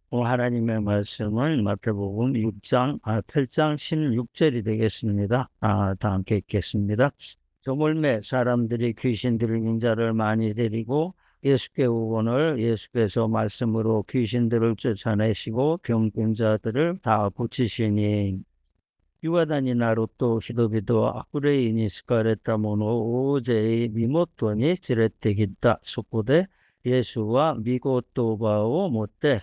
오늘 하나님의 말씀은 마태복음 8장 16절이 되겠습니다. 다 함께 읽겠습니다. 저물매 사람들이 귀신 들린 자를 많이 데리고 예수께 오거늘 예수께서 말씀으로 귀신들을 쫓아내시고 병든 자들을 다 고치시니 유다니 나루토 히도비도 아쿠레이니 스카레타모노 오제이 미모토니 지레테기다 소코데 예수와 미고토바오 모테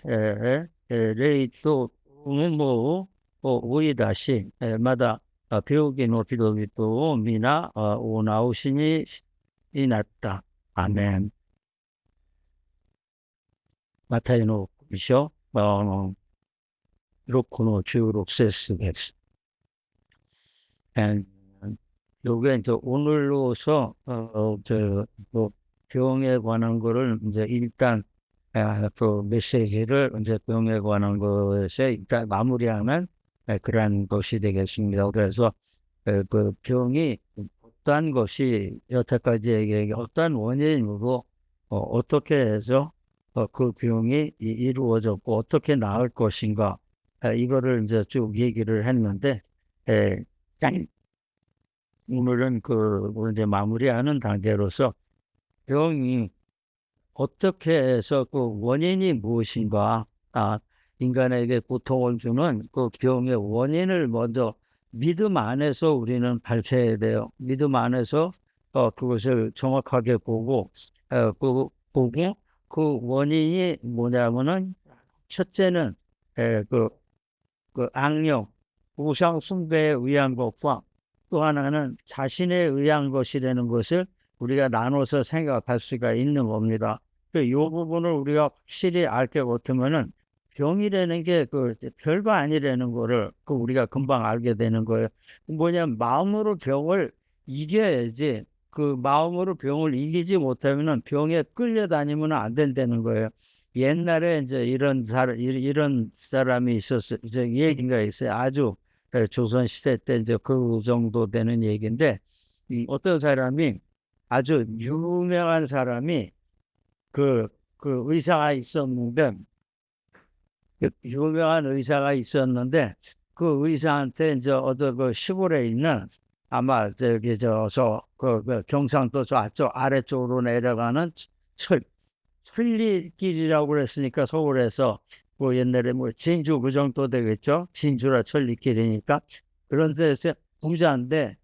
레이토 우모 오이다시 마다 배우기노 히도비도 미나 오나오시니 이났다. 아멘. 마타이노 비쇼 로코노 주록세스です。요게 이제 오늘로서 뭐 병에 관한 거를 이제 일단 그 메시지를 이제 병에 관한 것에 일단 마무리하는 그러한 것이 되겠습니다. 그래서 그 병이 어떠한 것이 여태까지 어떠한 원인으로 어떻게 해서 그 병이 이루어졌고 어떻게 나을 것인가 이거를 이제 쭉 얘기를 했는데 오늘은 오늘 이제 마무리하는 단계로서 병이 어떻게 해서 그 원인이 무엇인가, 인간에게 고통을 주는 그 병의 원인을 먼저 믿음 안에서 우리는 밝혀야 돼요. 믿음 안에서 그것을 정확하게 보고 그 원인이 뭐냐면은 첫째는 그 악령, 우상 숭배에 의한 것과 또 하나는 자신에 의한 것이라는 것을 우리가 나눠서 생각할 수가 있는 겁니다. 이 부분을 우리가 확실히 알게 못하면은 병이라는 게 별거 아니라는 거를 우리가 금방 알게 되는 거예요. 뭐냐면 마음으로 병을 이겨야지 그 마음으로 병을 이기지 못하면은 병에 끌려다니면 안 된다는 거예요. 옛날에 이제 이런 사람이 있었어요. 이제 얘기가 있어요. 아주 조선 시대 때 이제 그 정도 되는 얘기인데, 어떤 사람이 아주 유명한 사람이 그 의사가 있었는데, 유명한 의사가 있었는데, 그 의사한테 이제 어떤 그 시골에 있는 아마 그 경상도 저쪽 아래쪽으로 내려가는 천리길이라고 그랬으니까 서울에서 뭐 옛날에 뭐 진주 그 정도 되겠죠. 진주라 천리길이니까. 그런 데서 부자인데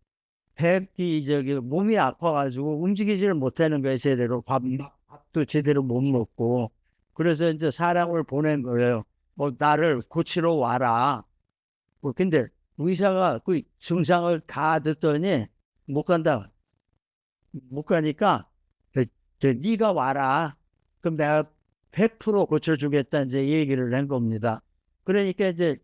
몸이 아파가지고 움직이지를 못하는 거예요. 제대로 밥도 제대로 못 먹고. 그래서 이제 사람을 보낸 거예요. 뭐 나를 고치러 와라. 근데 의사가 그 증상을 다 듣더니 못 간다. 못 가니까 네가 와라. 그럼 내가 100% 고쳐주겠다 이제 얘기를 한 겁니다. 그러니까 이제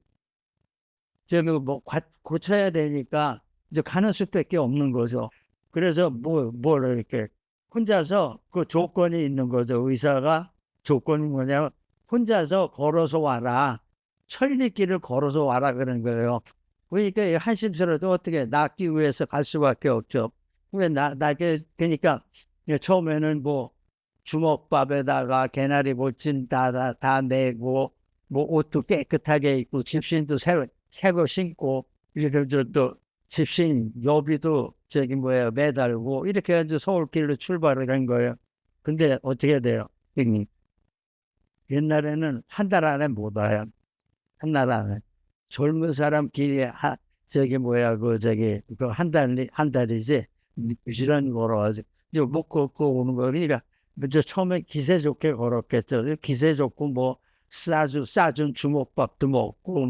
뭐 고쳐야 되니까 이제 가는 수밖에 없는 거죠. 그래서 뭘 이렇게 혼자서 그 조건이 있는 거죠. 의사가 조건이 뭐냐면 혼자서 걸어서 와라. 천리길을 걸어서 와라 그런 거예요. 그러니까 한심스러워도 어떻게 낫기 위해서 갈 수밖에 없죠. 나게 그러니까 처음에는 뭐 주먹밥에다가 개나리 보침 다 내고 뭐 옷도 깨끗하게 입고 집신도 새거 신고 이렇게 또 집신 여비도 매달고 이렇게 해서 서울길로 출발을 한 거예요. 근데 어떻게 돼요? 옛날에는 한 달 안에 못 와요. 한 달 안에. 젊은 사람 길이 한 달이지 부지런히 걸어가지고 못 걷고 오는 거. 그러니까 처음에 기세 좋게 걸었겠죠. 기세 좋고 뭐 싸준 주먹밥도 먹고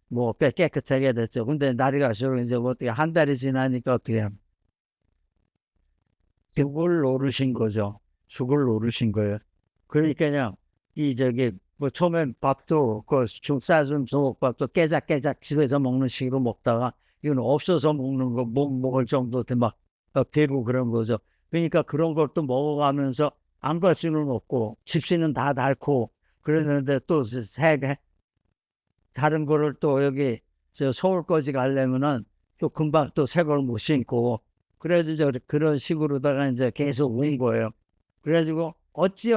뭐 깨끗하게 됐죠. 근데 날이 갈수록 이제 어떻게 한 달이 지나니까 어떻게 죽을 노르신 거죠. 죽을 노르신 거예요. 그러니까 그냥 뭐 처음엔 밥도 싸준 주먹밥도 깨작깨작 집에서 먹는 식으로 먹다가 이건 없어서 먹는 거 못 먹을 정도 막 배고 그런 거죠. 그러니까 그런 것도 먹어가면서 안 갈 수는 없고 집시는 다 닳고 그러는데 또 다른 거를 또 여기 서울까지 가려면은 또 금방 또 새 걸 못 신고 그래도 그런 식으로다가 이제 계속 온 거예요. 그래가지고 어찌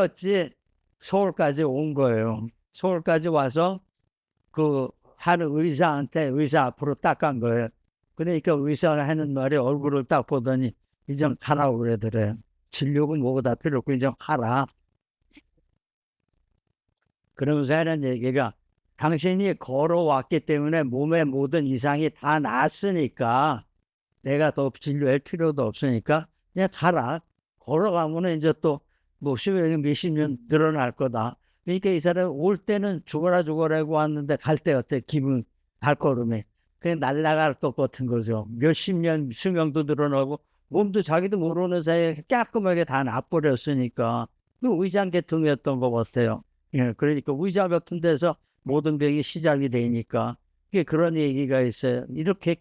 서울까지 온 거예요. 서울까지 와서 그 하는 의사한테 의사 앞으로 딱 간 거예요. 그러니까 의사가 하는 말이 얼굴을 딱 보더니 이제 가라고 그러더래요. 진료고 뭐고 다 필요 없고 이제 가라. 그러면서 하는 얘기가 당신이 걸어왔기 때문에 몸의 모든 이상이 다 나았으니까 내가 더 진료할 필요도 없으니까 그냥 가라. 걸어가면 이제 또 뭐 몇십 년 늘어날 거다. 그러니까 이 사람 올 때는 죽어라고 왔는데 갈 때 어때? 기분 발걸음에 그냥 날아갈 것 같은 거죠. 몇십 년 수명도 늘어나고 몸도 자기도 모르는 사이에 깔끔하게 다 나버렸으니까 그 위장계통이었던 것 같아요. 예, 그러니까 위장 같은 데서 모든 병이 시작이 되니까 이게 그런 얘기가 있어요. 이렇게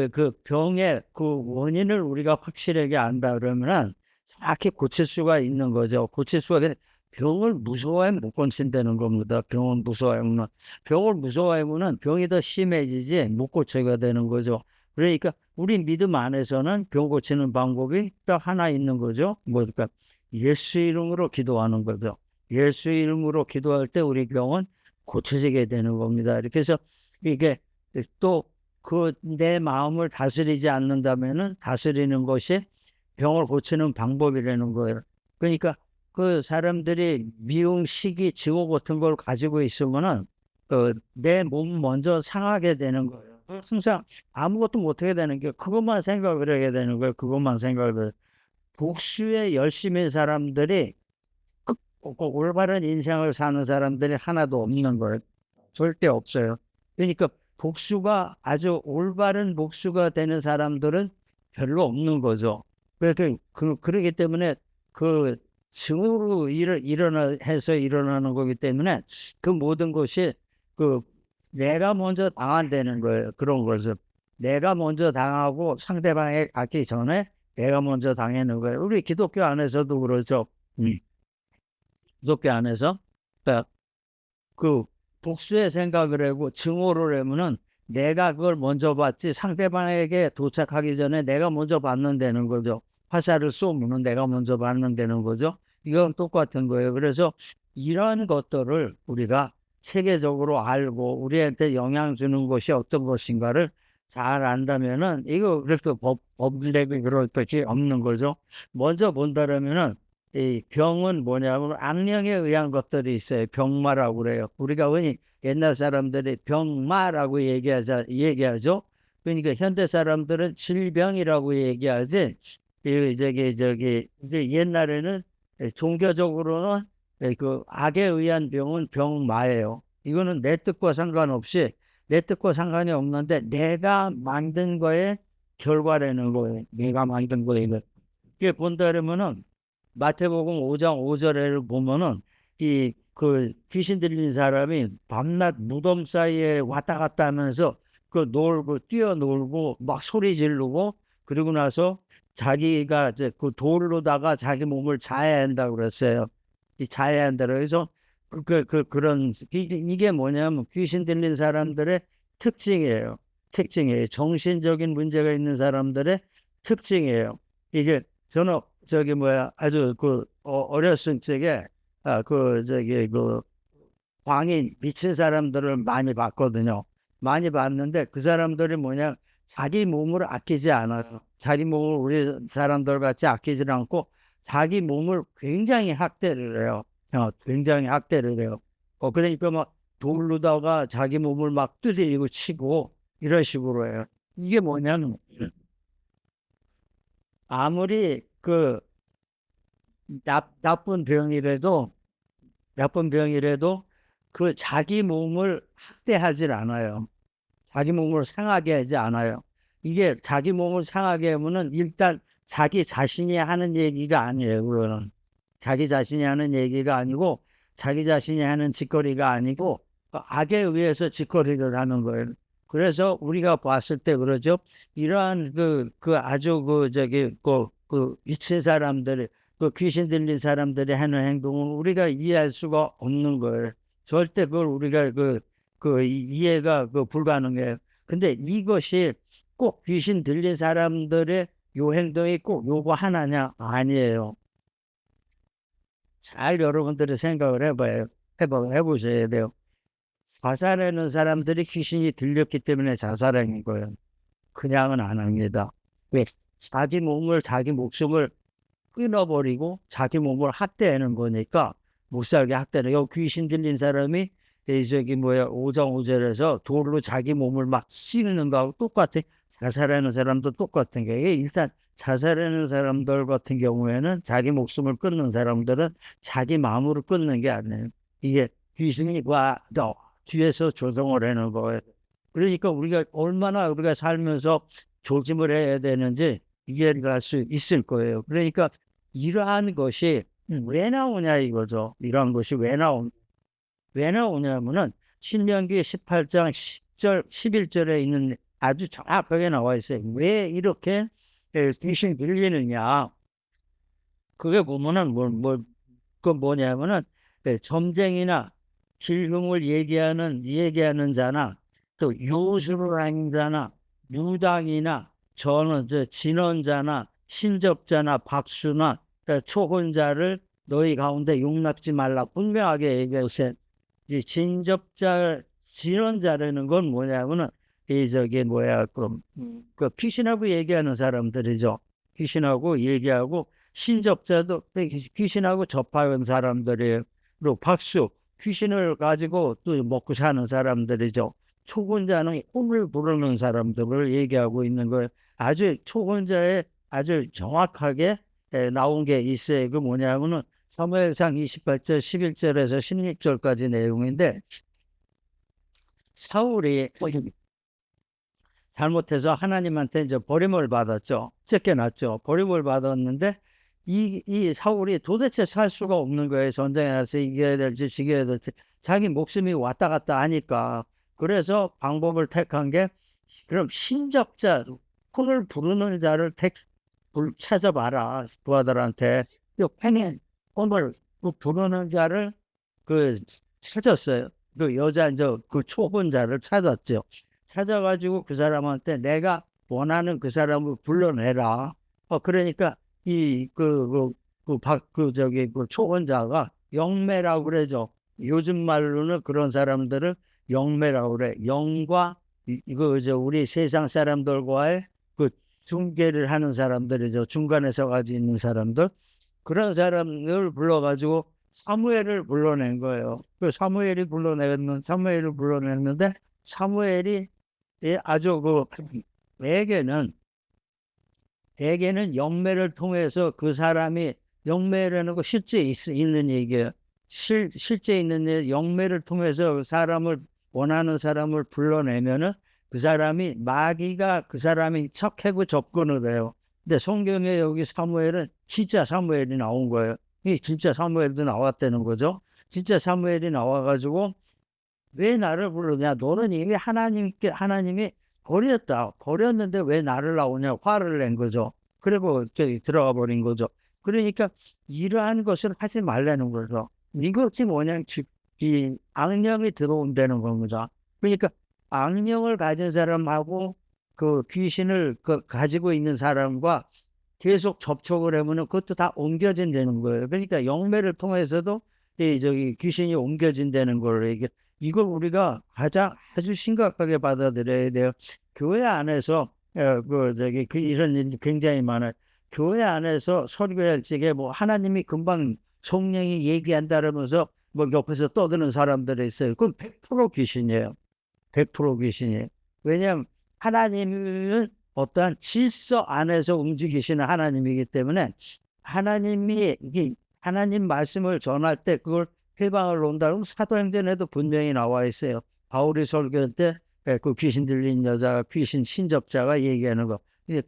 그 병의 그 원인을 우리가 확실하게 안다 그러면은 정확히 고칠 수가 있는 거죠. 고칠 수가 병을 무서워하면 못 고친다는 겁니다. 병을 무서워하면은 병이 더 심해지지 못 고쳐가 되는 거죠. 그러니까 우리 믿음 안에서는 병 고치는 방법이 딱 하나 있는 거죠. 뭐니까 예수 이름으로 기도하는 거죠. 예수 이름으로 기도할 때 우리 병은 고쳐지게 되는 겁니다. 이렇게 해서 이게 또 그 내 마음을 다스리지 않는다면은 다스리는 것이 병을 고치는 방법이라는 거예요. 그러니까 그 사람들이 미움, 시기, 증오 같은 걸 가지고 있으면은 내 몸 먼저 상하게 되는 거예요. 항상 아무것도 못하게 되는 게 그것만 생각을 하게 되는 거예요. 그것만 생각을. 복수에 열심인 사람들이 올바른 인생을 사는 사람들이 하나도 없는 거예요. 절대 없어요. 그러니까 복수가 아주 올바른 복수가 되는 사람들은 별로 없는 거죠. 그러기 때문에 그 증오로 해서 일어나는 거기 때문에 그 모든 것이 그 내가 먼저 당한다는 거예요. 그런 거죠. 내가 먼저 당하고 상대방에 가기 전에 내가 먼저 당하는 거예요. 우리 기독교 안에서도 그러죠. 기독교 안에서 그 복수의 생각을 하고 증오를 하면은 내가 그걸 먼저 받지 상대방에게 도착하기 전에 내가 먼저 받는다는 거죠. 화살을 쏘면은 내가 먼저 받는다는 거죠. 이건 똑같은 거예요. 그래서 이런 것들을 우리가 체계적으로 알고 우리한테 영향 주는 것이 어떤 것인가를 잘 안다면은 이거 그래도 법률이 그럴 것이 없는 거죠. 먼저 본다면은 이 병은 뭐냐면 악령에 의한 것들이 있어요. 병마라고 그래요. 우리가 흔히 옛날 사람들이 병마라고 얘기하죠. 그러니까 현대 사람들은 질병이라고 얘기하지. 이제 옛날에는 종교적으로는 그 악에 의한 병은 병마예요. 이거는 내 뜻과 상관없이 내 뜻과 상관이 없는데 내가 만든 거에 결과라는 거예요. 내가 만든 거예요. 이게 본다면은 마태복음 5장 5절을 보면은 그 귀신 들린 사람이 밤낮 무덤 사이에 왔다 갔다 하면서 그 놀고 뛰어놀고 막 소리 지르고 그리고 나서 자기가 이제 그 돌로다가 자기 몸을 자야 한다고 그랬어요. 자야 한다 그래서 그런 이게 뭐냐면 귀신 들린 사람들의 특징이에요. 정신적인 문제가 있는 사람들의 특징이에요. 이게 저는 아주 어렸을 적에 그 광인 미친 사람들을 많이 봤거든요. 많이 봤는데 그 사람들이 뭐냐 자기 몸을 아끼지 않아요. 자기 몸을 우리 사람들 같이 아끼지 않고 자기 몸을 굉장히 학대를 해요. 굉장히 학대를 해요. 그러니까 막 돌로다가 자기 몸을 막 두드리고 치고 이런 식으로 해요. 이게 뭐냐면 아무리 그 나쁜 병이라도 그 자기 몸을 학대하지 않아요. 자기 몸을 상하게 하지 않아요. 이게 자기 몸을 상하게 하면은 일단 자기 자신이 하는 얘기가 아니에요. 그거는 자기 자신이 하는 얘기가 아니고 자기 자신이 하는 짓거리가 아니고 악에 의해서 짓거리를 하는 거예요. 그래서 우리가 봤을 때 그러죠. 이러한 아주 미친 사람들이 그 귀신 들린 사람들이 하는 행동은 우리가 이해할 수가 없는 거예요. 절대 그걸 우리가 이해가 불가능해요. 근데 이것이 꼭 귀신 들린 사람들의 요 행동이 꼭 요거 하나냐? 아니에요. 잘 여러분들이 생각을 해보셔야 돼요. 자살하는 사람들이 귀신이 들렸기 때문에 자살하는 거예요. 그냥은 안 합니다. 왜? 자기 목숨을 끊어버리고 자기 몸을 학대하는 거니까 못 살게 학대는. 요 귀신 들린 사람이 오장오절해서 돌로 자기 몸을 막 찌르는 거하고 똑같아. 자살하는 사람도 똑같은 게, 일단 자살하는 사람들 같은 경우에는 자기 목숨을 끊는 사람들은 자기 마음으로 끊는 게 아니에요. 이게 귀신이 뒤에서 조종을 하는 거예요. 그러니까 얼마나 우리가 살면서 조심을 해야 되는지 이해를 할 수 있을 거예요. 그러니까 이러한 것이 왜 나오냐 이거죠. 이러한 것이 왜 나오냐면은 신명기 18장 10절, 11절에 있는 아주 정확하게 나와 있어요. 왜 이렇게 귀신이 들리느냐. 그게 보면은 뭐냐면은 점쟁이나 길흉을 얘기하는 자나 또 요술을 하는 자나 무당이나 진언자나 신접자나 박수나 초혼자를 너희 가운데 용납지 말라 분명하게 얘기했어요. 이 진언자라는 건 뭐냐면은 그 귀신하고 얘기하는 사람들이죠. 귀신하고 얘기하고, 신접자도 귀신하고 접하는 사람들이에요. 그리고 박수, 귀신을 가지고 또 먹고 사는 사람들이죠. 초혼자는 꿈을 부르는 사람들을 얘기하고 있는 거예요. 아주 초혼자에 아주 정확하게 나온 게 있어요. 그 뭐냐면은 사무엘상 28절 11절에서 16절까지 내용인데, 사울이 잘못해서 하나님한테 이제 버림을 받았죠. 쫓겨났죠. 버림을 받았는데 이 사울이 도대체 살 수가 없는 거예요. 전쟁에 나서 이겨야 될지 지겨야 될지 자기 목숨이 왔다 갔다 하니까. 그래서 방법을 택한 게, 그럼 신접자, 혼을 부르는 자를 찾아봐라. 부하들한테 혼을 부르는 자를 찾았어요. 그 여자 그 초혼자를 찾았죠. 찾아가지고 그 사람한테 내가 원하는 그 사람을 불러내라. 그러니까 그 초혼자가 영매라고 그러죠. 요즘 말로는 그런 사람들을 영매라고 그래. 영과 우리 세상 사람들과의 그 중개를 하는 사람들이죠. 중간에 서가지고 있는 사람들. 그런 사람을 불러가지고 사무엘을 불러낸 거예요. 사무엘을 불러냈는데 사무엘이 아주 대개는 영매를 통해서 그 사람이, 영매라는 거 실제 있는 얘기예요. 실제 있는 영매를 통해서 원하는 사람을 불러내면은 마귀가 그 사람이 척하고 접근을 해요. 근데 성경에 여기 사무엘은 진짜 사무엘이 나온 거예요. 이 진짜 사무엘도 나왔다는 거죠. 진짜 사무엘이 나와가지고 왜 나를 부르냐? 너는 이미 하나님이 버렸는데 왜 나를 나오냐? 화를 낸 거죠. 그리고 들어가 버린 거죠. 그러니까 이러한 것을 하지 말라는 거죠. 이것이 뭐냐면 이 악령이 들어온다는 겁니다. 그러니까 악령을 가진 사람하고 그 귀신을 가지고 있는 사람과 계속 접촉을 하면은 그것도 다 옮겨진다는 거예요. 그러니까 영매를 통해서도 귀신이 옮겨진다는 걸, 이걸 우리가 아주 심각하게 받아들여야 돼요. 교회 안에서 이런 일이 굉장히 많아요. 교회 안에서 설교할 적에 하나님이 금방 성령이 얘기한다면서 옆에서 떠드는 사람들이 있어요. 그건 100% 귀신이에요. 100% 귀신이에요. 왜냐하면 하나님은 어떠한 질서 안에서 움직이시는 하나님이기 때문에, 하나님 말씀을 전할 때 그걸 해방을 놓는다고 사도행전에도 분명히 나와 있어요. 바울이 설교할 때 그 귀신 들린 여자가, 귀신 신접자가 얘기하는 거,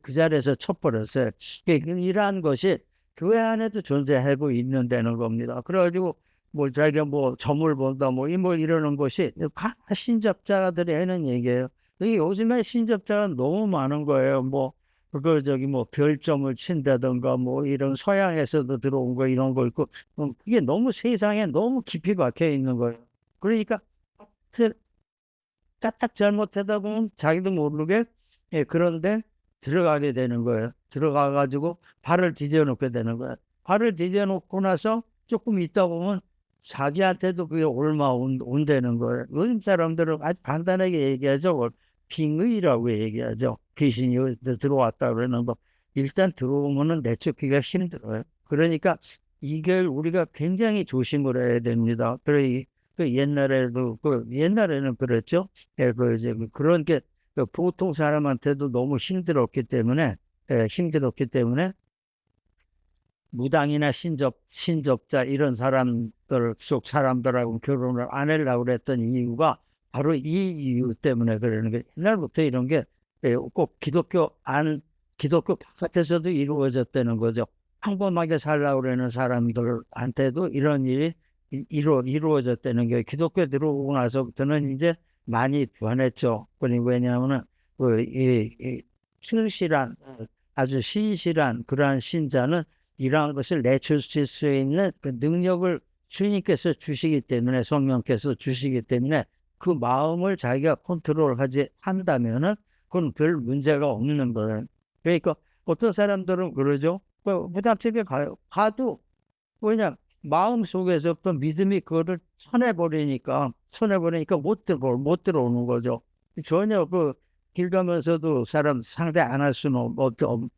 그 자리에서 쳐버렸어요. 이러한 것이 교회 안에도 존재하고 있는다는 겁니다. 그래가지고 자기가 점을 본다 이러는 것이 다 신접자들이 하는 얘기예요. 요즘에 신접자가 너무 많은 거예요. 별점을 친다든가 이런 서양에서도 들어온 거 이런 거 있고, 그게 너무 세상에 너무 깊이 박혀 있는 거예요. 그러니까 까딱 잘못하다 보면 자기도 모르게 그런데 들어가게 되는 거예요. 들어가가지고 발을 디뎌 놓게 되는 거예요. 발을 디뎌 놓고 나서 조금 있다 보면 자기한테도 그게 온다는 거예요. 요즘 사람들은 아주 간단하게 얘기하죠. 빙의라고 얘기하죠. 귀신이 들어왔다 그러는 거. 일단 들어오면은 내쫓기가 힘들어요. 그러니까 이걸 우리가 굉장히 조심을 해야 됩니다. 옛날에는 그랬죠. 예, 이제 그런 게 보통 사람한테도 너무 힘들었기 때문에 무당이나 신접자 이런 사람들하고 결혼을 안 하려고 그랬던 이유가 바로 이 이유 때문에 그러는 게 옛날부터 이런 게 꼭 기독교 바깥에서도 이루어졌다는 거죠. 평범하게 살려고 그러는 사람들한테도 이런 일이 이루어졌다는 게 기독교 들어오고 나서부터는 이제 많이 변했죠. 왜냐하면 이 충실한 아주 신실한 그러한 신자는 이러한 것을 내쫓을 수 있는 그 능력을 주님께서 주시기 때문에 성령께서 주시기 때문에 그 마음을 자기가 컨트롤하지 한다면은 그건 별 문제가 없는 거예요. 그러니까 어떤 사람들은 그러죠. 무당집에 가도 그냥 마음 속에서부터 믿음이 그거를 쳐내버리니까 못 들어오는 거죠. 전혀 길 가면서도 사람 상대 안 할 수는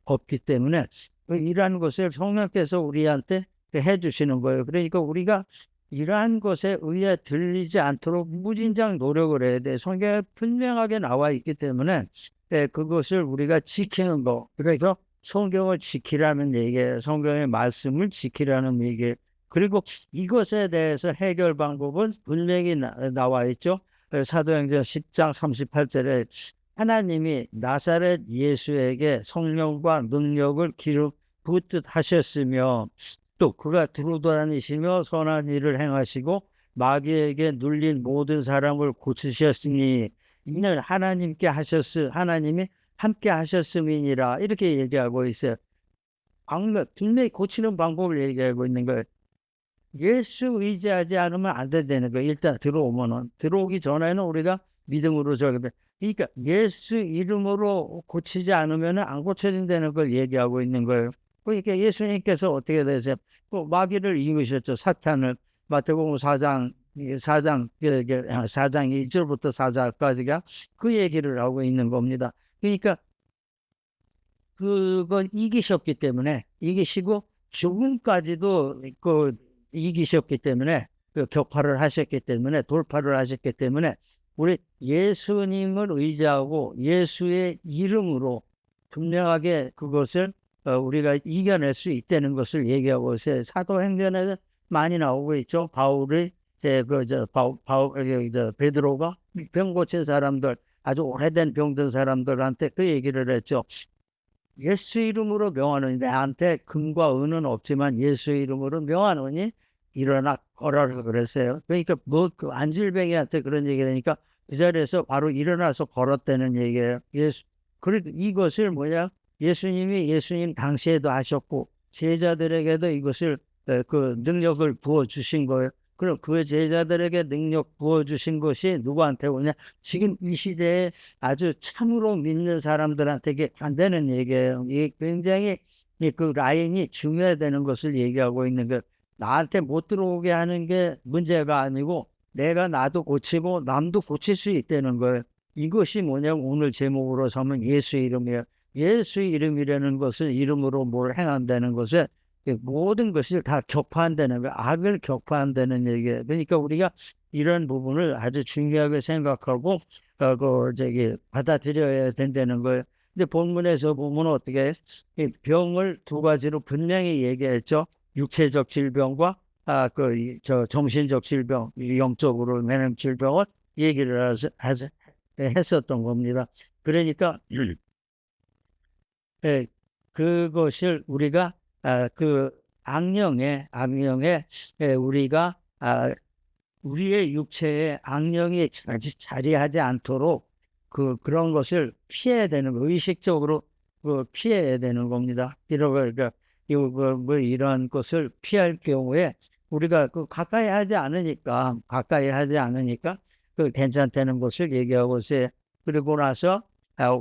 없기 때문에 이러한 것을 성령께서 우리한테 해주시는 거예요. 그러니까 우리가 이러한 것에 의해 들리지 않도록 무진장 노력을 해야 돼. 성경에 분명하게 나와 있기 때문에 그것을 우리가 지키는 거. 그래서 성경을 지키라는 얘기예요. 성경의 말씀을 지키라는 얘기예요. 그리고 이것에 대해서 해결 방법은 분명히 나와 있죠. 사도행전 10장 38절에 하나님이 나사렛 예수에게 성령과 능력을 붓듯 하셨으며 또 그가 두루다니시며 선한 일을 행하시고 마귀에게 눌린 모든 사람을 고치셨으니 이는 하나님이 함께 하셨음이니라 이렇게 얘기하고 있어요. 분명히 고치는 방법을 얘기하고 있는 거예요. 예수 의지하지 않으면 안 된다는 거예요. 일단 들어오기 전에는 우리가 믿음으로 그러니까 예수 이름으로 고치지 않으면 안 고쳐진다는 걸 얘기하고 있는 거예요. 그러니까 예수님께서 어떻게 되세요? 마귀를 이기셨죠. 사탄을. 마태복음 4장 1절부터 4장까지가 그 얘기를 하고 있는 겁니다. 그러니까 그건 이기시고 죽음까지도 이기셨기 때문에 돌파를 하셨기 때문에 우리 예수님을 의지하고 예수의 이름으로 분명하게 그것을 우리가 이겨낼 수 있다는 것을 얘기하고 있어요. 사도행전에 많이 나오고 있죠. 베드로가 병 고친 사람들, 아주 오래된 병든 사람들한테 그 얘기를 했죠. 예수 이름으로 명하노니 내한테 금과 은은 없지만 예수 이름으로 명하노니 일어나 걸어서 그랬어요. 그러니까 그 안질뱅이한테 그런 얘기를 하니까 그 자리에서 바로 일어나서 걸었다는 얘기예요. 그리고 이것을 예수님 당시에도 하셨고 제자들에게도 이것을 그 능력을 부어 주신 거예요. 그럼 그 제자들에게 능력 부어주신 것이 누구한테 오냐? 지금 이 시대에 아주 참으로 믿는 사람들한테 안 되는 얘기예요. 이게 굉장히 그 라인이 중요하다는 것을 얘기하고 있는 것. 나한테 못 들어오게 하는 게 문제가 아니고 나도 고치고 남도 고칠 수 있다는 거예요. 이것이 뭐냐면 오늘 제목으로 삼은 예수 이름이에요. 예수 이름이라는 것은 이름으로 뭘 행한다는 것에 모든 것이 다 격파한다는 거, 악을 격파한다는 얘기예요. 그러니까 우리가 이런 부분을 아주 중요하게 생각하고 받아들여야 된다는 거예요. 근데 본문에서 보면 어떻게 병을 두 가지로 분명히 얘기했죠. 육체적 질병과 정신적 질병, 영적으로 매는 질병을 얘기를 했었던 겁니다. 그러니까 그것을 우리가 그 악령에 우리가 우리의 육체에 악령이 자리하지 않도록 그런 것을 피해야 되는 거, 의식적으로 피해야 되는 겁니다. 그러니까 이런 것을 피할 경우에 우리가 가까이 하지 않으니까 괜찮다는 것을 얘기하고 있어요. 그리고 나서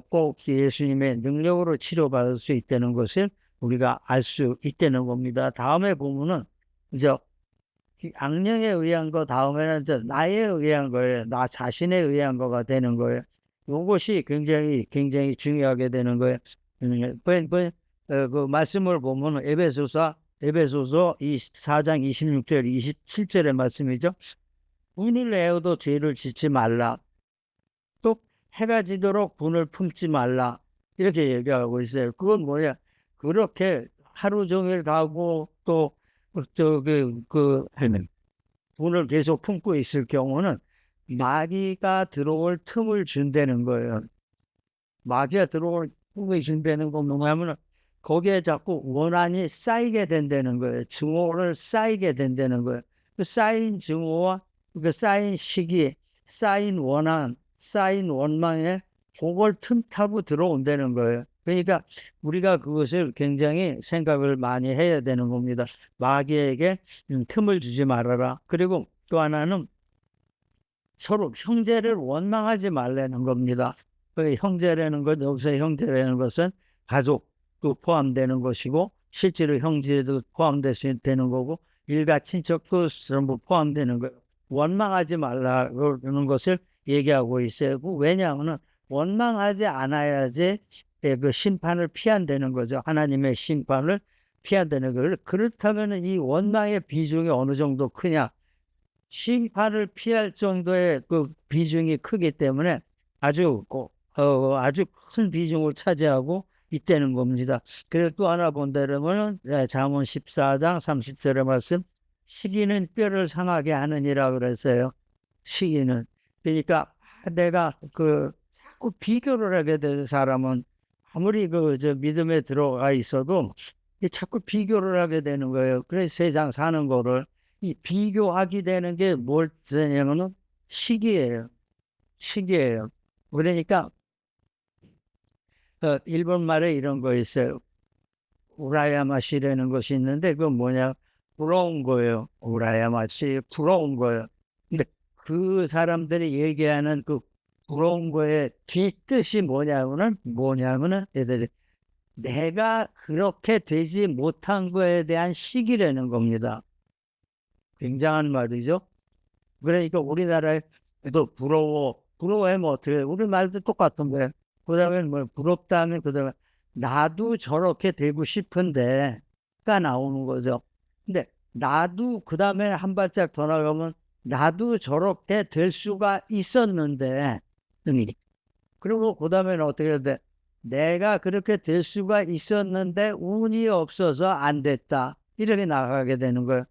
꼭 예수님의 능력으로 치료받을 수 있다는 것을 우리가 알 수 있다는 겁니다. 다음에 보면은 이제 악령에 의한 거 다음에는 이제 나에 의한 거예요. 나 자신에 의한 거가 되는 거예요. 이것이 굉장히 중요하게 되는 거예요. 그 말씀을 보면 에베소서 4장 26절 27절의 말씀이죠. 분을 내어도 죄를 짓지 말라. 또 해가 지도록 분을 품지 말라. 이렇게 얘기하고 있어요. 그건 뭐냐? 그렇게 하루 종일 가고 또 분을 계속 품고 있을 경우는 마귀가 들어올 틈을 준다는 거예요. 마귀가 들어올 틈을 준다는 건 뭐냐면 거기에 자꾸 원한이 쌓이게 된다는 거예요. 증오를 쌓이게 된다는 거예요. 그 쌓인 증오와 그 쌓인 시기, 쌓인 원한, 쌓인 원망에 그걸 틈타고 들어온다는 거예요. 그러니까 우리가 그것을 굉장히 생각을 많이 해야 되는 겁니다. 마귀에게 틈을 주지 말아라. 그리고 또 하나는 서로 형제를 원망하지 말라는 겁니다. 형제라는 것, 여기서 형제라는 것은 가족도 포함되는 것이고 실제로 형제도 포함될 수 되는 거고 일가 친척도 전부 포함되는 거예요. 원망하지 말라는 것을 얘기하고 있어요. 왜냐하면 원망하지 않아야지 그 심판을 피한다는 거죠. 하나님의 심판을 피한다는 거예요. 그렇다면 이 원망의 비중이 어느 정도 크냐? 심판을 피할 정도의 그 비중이 크기 때문에 아주 큰 비중을 차지하고 있다는 겁니다. 그리고 또 하나 본다면 잠언 14장 30절의 말씀, 시기는 뼈를 상하게 하느니라 그랬어요. 시기는. 그러니까 내가 자꾸 비교를 하게 되는 사람은 아무리 믿음에 들어가 있어도 자꾸 비교를 하게 되는 거예요. 그래서 세상 사는 거를 이 비교하게 되는 게 뭘 되냐면은 시기예요. 시기예요. 그러니까 일본 말에 이런 거 있어요. 우라야마시라는 것이 있는데 그건 뭐냐? 부러운 거예요. 우라야마시 부러운 거예요. 근데 그 사람들이 얘기하는 그 부러운 거의 뒷뜻이 뭐냐면은 내가 그렇게 되지 못한 거에 대한 시기라는 겁니다. 굉장한 말이죠. 그러니까 우리나라에도 부러워하면 어떻게 해? 우리 말도 똑같은 거예요. 그 다음에 뭐 부럽다면 그 다음에 나도 저렇게 되고 싶은데가 나오는 거죠. 근데 나도 그 다음에 한 발짝 더 나가면 나도 저렇게 될 수가 있었는데 그리고 그 다음에는 어떻게 해야 돼? 내가 그렇게 될 수가 있었는데 운이 없어서 안 됐다. 이렇게 나가게 되는 거예요.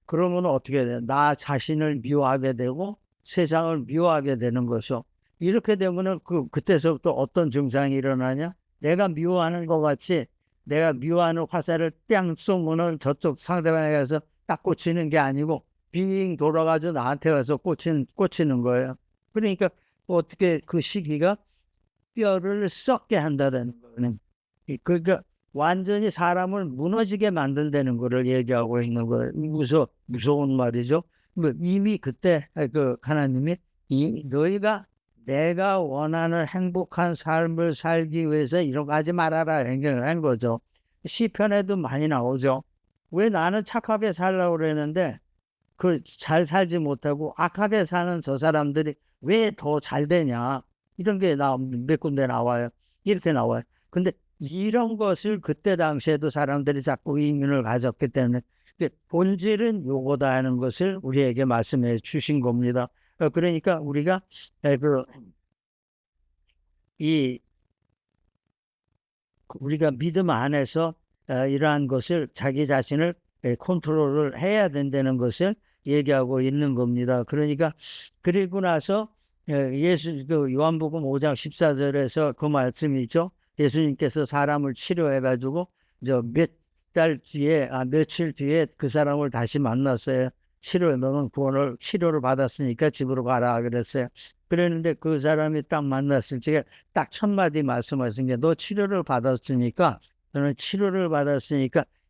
그러면 어떻게 돼? 나 자신을 미워하게 되고 세상을 미워하게 되는 것이죠. 이렇게 되면은 그때서부터 어떤 증상이 일어나냐? 내가 미워하는 것 같이 내가 미워하는 화살을 땅 쏘면은 저쪽 상대방에 가서 딱 꽂히는 게 아니고 빙 돌아가지고 나한테 와서 꽂히는 거예요. 그러니까 어떻게 그 시기가 뼈를 썩게 한다는 거는 그러니까 완전히 사람을 무너지게 만든다는 거를 얘기하고 있는 거예요. 무서운 말이죠. 이미 그때 하나님이 너희가 내가 원하는 행복한 삶을 살기 위해서 이런 거 하지 말아라 한 거죠. 시편에도 많이 나오죠. 왜 나는 착하게 살라고 그러는데 잘 살지 못하고 악하게 사는 저 사람들이 왜 더 잘 되냐? 이런 게 몇 군데 나와요. 이렇게 나와요. 근데 이런 것을 그때 당시에도 사람들이 자꾸 의문을 가졌기 때문에 본질은 요거다 하는 것을 우리에게 말씀해 주신 겁니다. 그러니까 우리가 우리가 믿음 안에서 이러한 것을 자기 자신을 컨트롤을 해야 된다는 것을 얘기하고 있는 겁니다. 그러니까 그리고 나서 요한복음 5장 14절에서 그 말씀이 있죠. 예수님께서 사람을 치료해 가지고 며칠 뒤에 그 사람을 다시 만났어요. 너는 치료를 받았으니까 집으로 가라 그랬어요. 그랬는데 그 사람이 딱 만났을 때 딱 첫 마디 말씀하신 게 너 치료를 받았으니까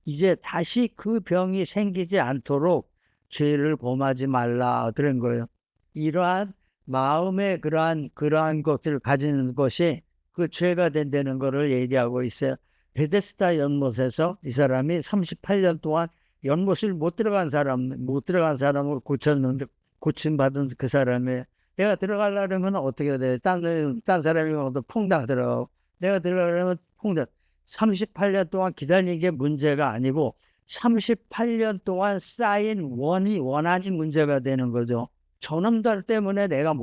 이제 다시 그 병이 생기지 않도록 죄를 범하지 말라 그런 거예요. 이러한 마음의 그러한 것을 가지는 것이 그 죄가 된다는 것을 얘기하고 있어요. 베데스다 연못에서 이 사람이 38년 동안 연못을 못 들어간 사람을 고쳤는데, 고침받은 그 사람이, 내가 들어가려면 어떻게 돼? 딴 사람이 퐁당 들어가고, 내가 들어가려면 퐁당. 38년 동안 기다린 게 문제가 아니고, 38년 동안 쌓인 원한이 문제가 되는 거죠. 저놈들 때문에 내가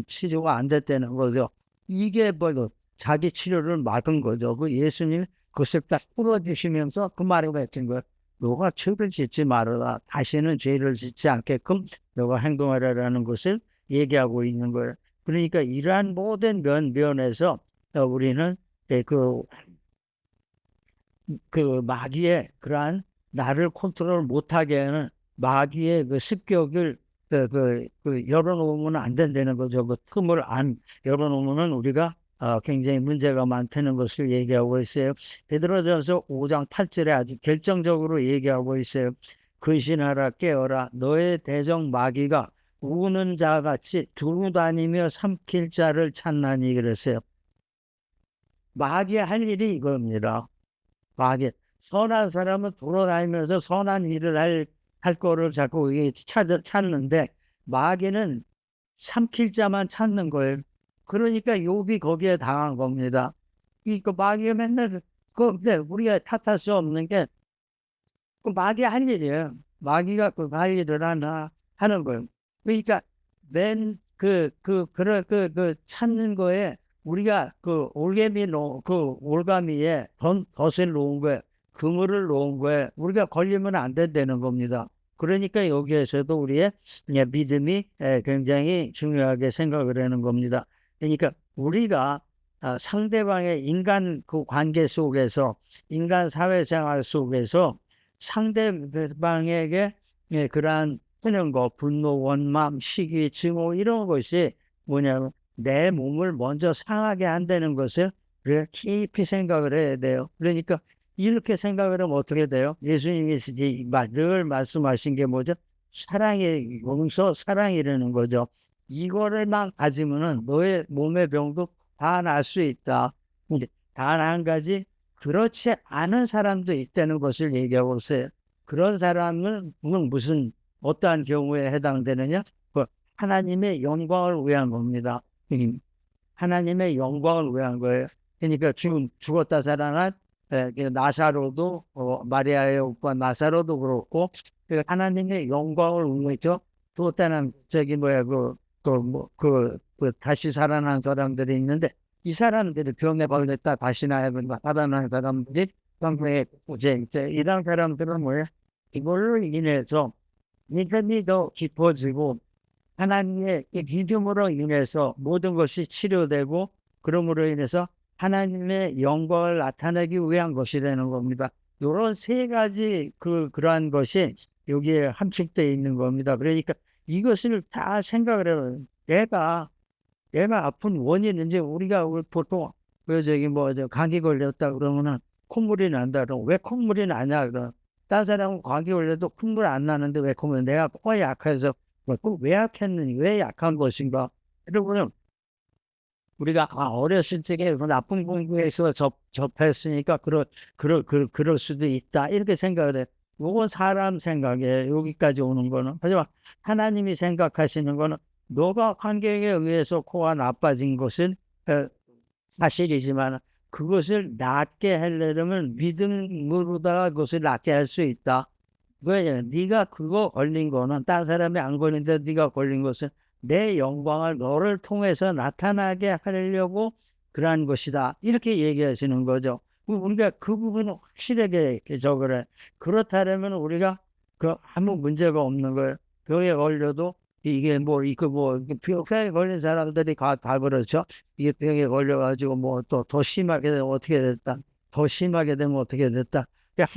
치료가 안 됐다는 거죠. 이게 뭐, 자기 치료를 막은 거죠. 그 예수님이 그것을 딱 풀어주시면서 그 말을 했던 거예요. 너가 죄를 짓지 말아라. 다시는 죄를 짓지 않게끔 너가 행동하라라는 것을 얘기하고 있는 거예요. 그러니까 이러한 모든 면에서 우리는 그 마귀의 그러한 나를 컨트롤 못하게 하는 마귀의 그 습격을 열어놓으면 안 된다는 거죠. 그 틈을 안 열어놓으면 우리가 굉장히 문제가 많다는 것을 얘기하고 있어요. 베드로전서 5장 8절에 아주 결정적으로 얘기하고 있어요. 근신하라, 깨어라. 너의 대적 마귀가 우는 자같이 두루 다니며 삼킬 자를 찾나니 그랬어요. 마귀의 할 일이 이겁니다. 마귀 선한 사람은 돌아다니면서 선한 일을 할 거를 자꾸 찾는데, 마귀는 삼킬 자만 찾는 거예요. 그러니까 욥이 거기에 당한 겁니다. 그러니까 마귀가 맨날 근데 우리가 탓할 수 없는 게 그 마귀 할 일이에요. 마귀가 그 할 일을 하는 거예요. 그러니까 찾는 거에 우리가 올가미에 덫을 놓은 거예요. 그물을 놓은 거예요. 우리가 걸리면 안 된다는 겁니다. 그러니까 여기에서도 우리의 믿음이 굉장히 중요하게 생각을 하는 겁니다. 그러니까 우리가 상대방의 인간 그 관계 속에서, 인간 사회생활 속에서 상대방에게 그러한 하는 거, 분노, 원망, 시기, 증오 이런 것이 뭐냐면 내 몸을 먼저 상하게 한다는 것을 우리가 깊이 생각을 해야 돼요. 그러니까 이렇게 생각을 하면 어떻게 돼요? 예수님이 늘 말씀하신 게 뭐죠? 사랑의 용서, 사랑이라는 거죠. 이거를만 가지면은 너의 몸의 병도 다 날 수 있다. 근데 단 한 가지, 그렇지 않은 사람도 있다는 것을 얘기하고 있어요. 그런 사람은 무슨 어떠한 경우에 해당되느냐? 하나님의 영광을 위한 겁니다. 하나님의 영광을 위한 거예요. 그러니까 죽었다 살아난 나사로도, 마리아의 오빠 나사로도 그렇고, 하나님의 영광을 위해서 또 다른 다시 살아난 사람들이 있는데, 이 사람들이 병에 걸렸다 다시 살아난 사람들이 이런 사람들은 뭐예요? 이걸로 인해서 믿음이 더 깊어지고, 하나님의 믿음으로 인해서 모든 것이 치료되고, 그러므로 인해서 하나님의 영광을 나타내기 위한 것이라는 겁니다. 이런 세 가지 그러한 것이 여기에 함축되어 있는 겁니다. 그러니까 이것을 다 생각을 해요. 내가 아픈 원인은 이제 우리가 보통 감기 걸렸다 그러면은 콧물이 난다 그러면 왜 콧물이 나냐 그럼 딴 사람은 감기 걸려도 콧물 안 나는데 왜 콧물 내가 코가 약해서 왜 약했느니 왜 약한 것인가 이러고는 우리가 어렸을 적에 나쁜 공부에서 접했으니까 그럴 수도 있다 이렇게 생각을 해. 요건 사람 생각에 여기까지 오는 거는. 하지만 하나님이 생각하시는 거는 너가 환경에 의해서 코가 나빠진 것은 사실이지만 그것을 낫게 하려면 믿음으로다가 그것을 낫게 할 수 있다. 왜냐? 네가 그거 걸린 거는 딴 사람이 안 걸린데 네가 걸린 것은 내 영광을 너를 통해서 나타나게 하려고 그러한 것이다. 이렇게 얘기하시는 거죠. 우리가 그 부분을 확실하게 적으래. 그렇다면 우리가 아무 문제가 없는 거예요. 병에 걸려도 이게 병에 걸린 사람들이 다 그렇죠. 이게 병에 걸려가지고 더 심하게 되면 어떻게 됐다. 더 심하게 되면 어떻게 됐다.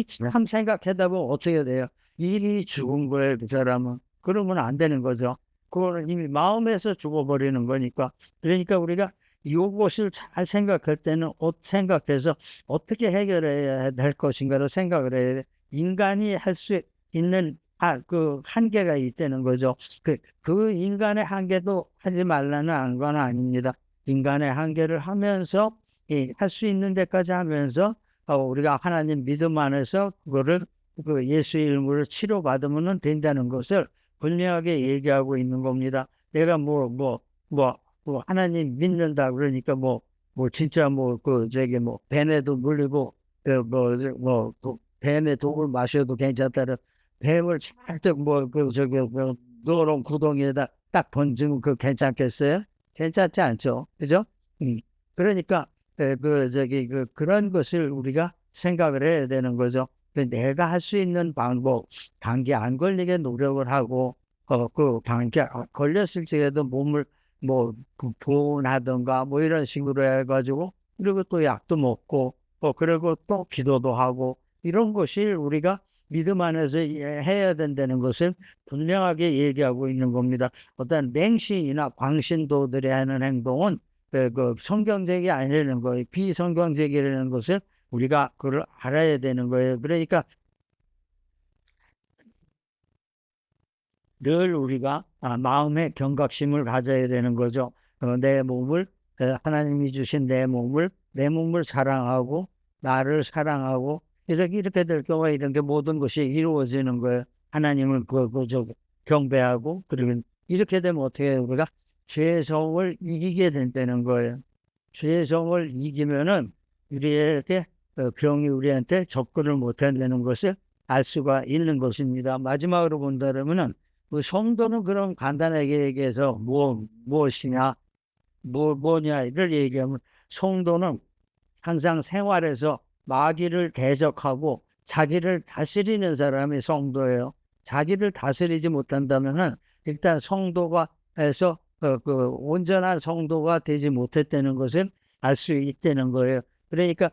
참 생각하다 보면 어떻게 돼요? 이미 죽은 거예요, 그 사람은. 그러면 안 되는 거죠. 그거는 이미 마음에서 죽어버리는 거니까. 그러니까 우리가 이것을 잘 생각할 때는 생각해서 어떻게 해결해야 될 것인가를 생각을 해야 돼. 인간이 할 수 있는 그 한계가 있다는 거죠. 그 인간의 한계도 하지 말라는 건 아닙니다. 인간의 한계를 하면서 할 수 있는 데까지 하면서 우리가 하나님 믿음 안에서 그거를 그 예수 이름으로 치료받으면 된다는 것을 분명하게 얘기하고 있는 겁니다. 내가 하나님 믿는다 그러니까 진짜 뱀에도 물리고 그 뱀의 독을 마셔도 괜찮다는 뱀을 잔뜩 노론 구덩이에다 딱 던지면 그 괜찮겠어요? 괜찮지 않죠, 그죠? 그러니까 그런 것을 우리가 생각을 해야 되는 거죠. 내가 할 수 있는 방법, 감기 안 걸리게 노력을 하고, 감기 걸렸을 적에도 몸을 보온하든가 이런 식으로 해가지고, 그리고 또 약도 먹고, 그리고 또 기도도 하고, 이런 것이 우리가 믿음 안에서 해야 된다는 것을 분명하게 얘기하고 있는 겁니다. 어떤 맹신이나 광신도들이 하는 행동은 성경적이 아니라는 거예요. 비성경적이라는 것을 우리가 그걸 알아야 되는 거예요. 그러니까 늘 우리가 마음의 경각심을 가져야 되는 거죠. 내 몸을 하나님이 주신 내 몸을 사랑하고 나를 사랑하고 이렇게 될 경우에 이런 게 모든 것이 이루어지는 거예요. 하나님을 경배하고 그리고 이렇게 되면 어떻게 해요? 우리가 죄성을 이기게 된다는 거예요. 죄성을 이기면은 우리에게 병이 우리한테 접근을 못한다는 것을 알 수가 있는 것입니다. 마지막으로 본다면은 그 성도는 그럼 간단하게 얘기해서 무엇이냐, 뭐냐를 얘기하면 성도는 항상 생활에서 마귀를 대적하고 자기를 다스리는 사람이 성도예요. 자기를 다스리지 못한다면은 일단 성도가 해서 온전한 성도가 되지 못했다는 것을 알 수 있다는 거예요. 그러니까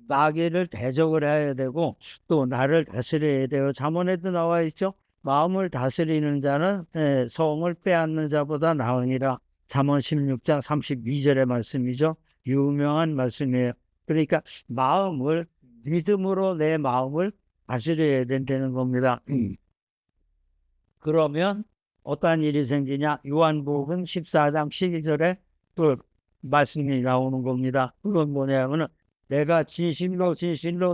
마귀를 대적을 해야 되고 또 나를 다스려야 돼요. 잠언에도 나와 있죠. 마음을 다스리는 자는 성을 빼앗는 자보다 나으니라. 잠언 16장 32절의 말씀이죠. 유명한 말씀이에요. 그러니까 믿음으로 내 마음을 다스려야 된다는 겁니다. 그러면 어떠한 일이 생기냐? 요한복음 14장 12절에 또 말씀이 나오는 겁니다. 그건 뭐냐면은 내가 진실로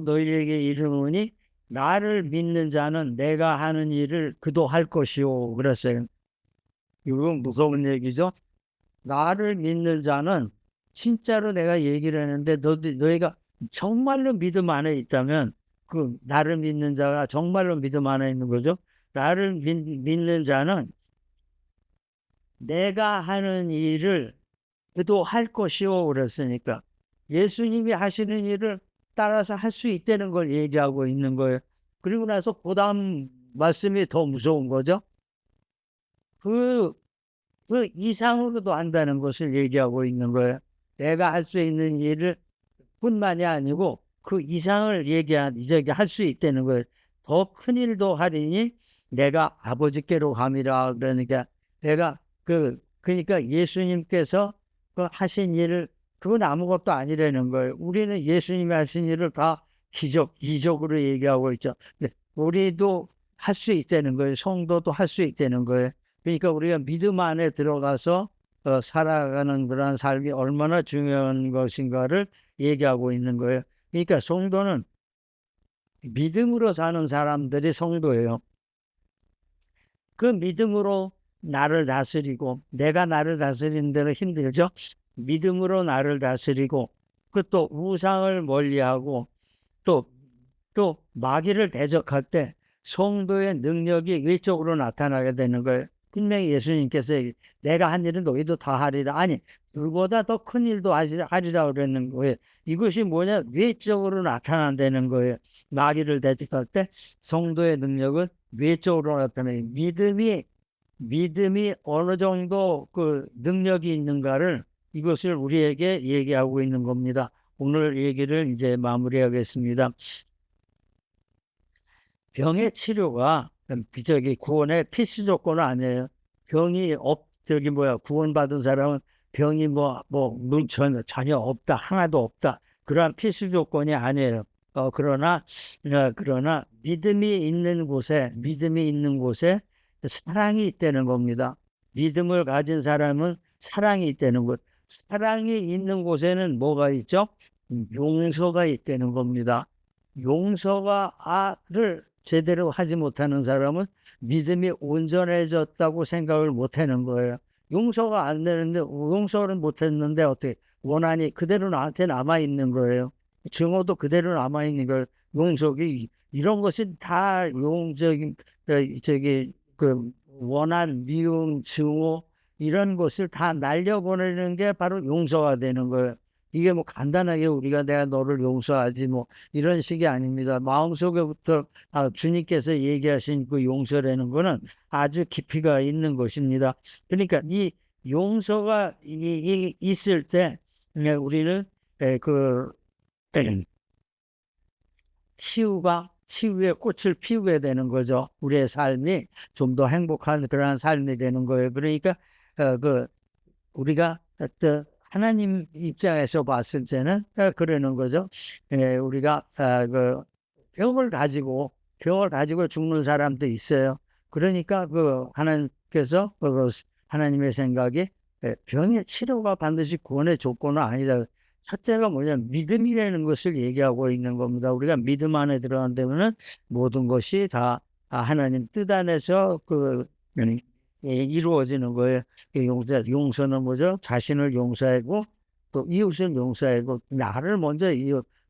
너희에게 이르노니 나를 믿는 자는 내가 하는 일을 그도 할 것이요. 그랬어요. 이건 무서운 얘기죠. 나를 믿는 자는 진짜로 내가 얘기를 했는데 너희가 정말로 믿음 안에 있다면 그 나를 믿는 자가 정말로 믿음 안에 있는 거죠. 나를 믿는 자는 내가 하는 일을 그도 할 것이요 그랬으니까 예수님이 하시는 일을 따라서 할 수 있다는 걸 얘기하고 있는 거예요. 그리고 나서 그다음 말씀이 더 무서운 거죠. 그 이상으로도 한다는 것을 얘기하고 있는 거예요. 내가 할 수 있는 일을 뿐만이 아니고 그 이상을 할 수 있다는 거예요. 더 큰 일도 하리니 내가 아버지께로 감이라. 그러니까 그러니까 예수님께서 그 하신 일을 그건 아무것도 아니라는 거예요. 우리는 예수님이 하신 일을 다 기적으로 얘기하고 있죠. 우리도 할 수 있다는 거예요. 성도도 할 수 있다는 거예요. 그러니까 우리가 믿음 안에 들어가서 살아가는 그런 삶이 얼마나 중요한 것인가를 얘기하고 있는 거예요. 그러니까 성도는 믿음으로 사는 사람들이 성도예요. 그 믿음으로 나를 다스리고 내가 나를 다스리는 데는 힘들죠. 믿음으로 나를 다스리고 그 또 우상을 멀리하고 또 마귀를 대적할 때 성도의 능력이 외적으로 나타나게 되는 거예요. 분명히 예수님께서 내가 한 일은 너희도 다 하리라. 아니 그보다 더 큰 일도 하리라 그랬는 거예요. 이것이 뭐냐? 외적으로 나타난다는 거예요. 마귀를 대적할 때 성도의 능력은 외적으로 나타나요. 믿음이 어느 정도 그 능력이 있는가를 이것을 우리에게 얘기하고 있는 겁니다. 오늘 얘기를 이제 마무리하겠습니다. 병의 치료가 구원의 필수 조건은 아니에요. 구원받은 사람은 병이 전혀 없다, 하나도 없다. 그러한 필수 조건이 아니에요. 그러나 믿음이 있는 곳에 사랑이 있다는 겁니다. 믿음을 가진 사람은 사랑이 있다는 것. 사랑이 있는 곳에는 뭐가 있죠? 용서가 있다는 겁니다. 용서를 제대로 하지 못하는 사람은 믿음이 온전해졌다고 생각을 못하는 거예요. 용서가 안 되는데 용서를 못했는데 어떻게 원한이 그대로 나한테 남아 있는 거예요. 증오도 그대로 남아 있는 거예요. 용서기 이런 것이 다 용적인 저기 그 원한, 미움, 증오 이런 것을 다 날려보내는 게 바로 용서가 되는 거예요. 이게 뭐 간단하게 우리가 내가 너를 용서하지 뭐 이런 식이 아닙니다. 마음속에부터 주님께서 얘기하신 그 용서라는 거는 아주 깊이가 있는 것입니다. 그러니까 이 용서가 있을 때 우리는 그 치유의 꽃을 피우게 되는 거죠. 우리의 삶이 좀 더 행복한 그러한 삶이 되는 거예요. 그러니까 우리가 하나님 입장에서 봤을 때는 그러는 거죠. 우리가 그 병을 가지고 죽는 사람도 있어요. 그러니까 하나님께서 하나님의 생각이 병의 치료가 반드시 구원의 조건은 아니다. 첫째가 뭐냐면 믿음이라는 것을 얘기하고 있는 겁니다. 우리가 믿음 안에 들어간다면은 모든 것이 다 하나님 뜻 안에서 이루어지는 거예요. 용서는 뭐죠? 자신을 용서하고 또 이웃을 용서하고 나를 먼저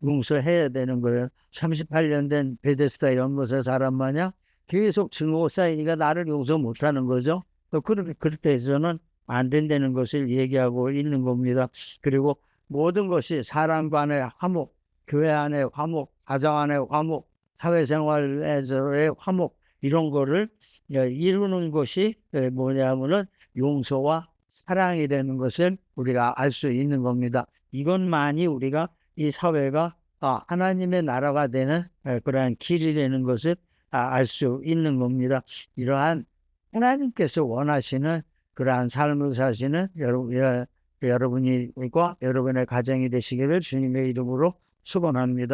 용서해야 되는 거예요. 38년 된 베데스다 연못의 사람 마냥 계속 증오 쌓이니까 나를 용서 못하는 거죠. 또 그렇게 해서는 안 된다는 것을 얘기하고 있는 겁니다. 그리고 모든 것이 사람 간의 화목, 교회 안의 화목, 가정 안의 화목, 사회생활에서의 화목 이런 거를 이루는 것이 뭐냐면은 용서와 사랑이라는 것을 우리가 알 수 있는 겁니다. 이것만이 우리가 이 사회가 하나님의 나라가 되는 그러한 길이라는 것을 알 수 있는 겁니다. 이러한 하나님께서 원하시는 그러한 삶을 사시는 여러분과 여러분의 가정이 되시기를 주님의 이름으로 축원합니다.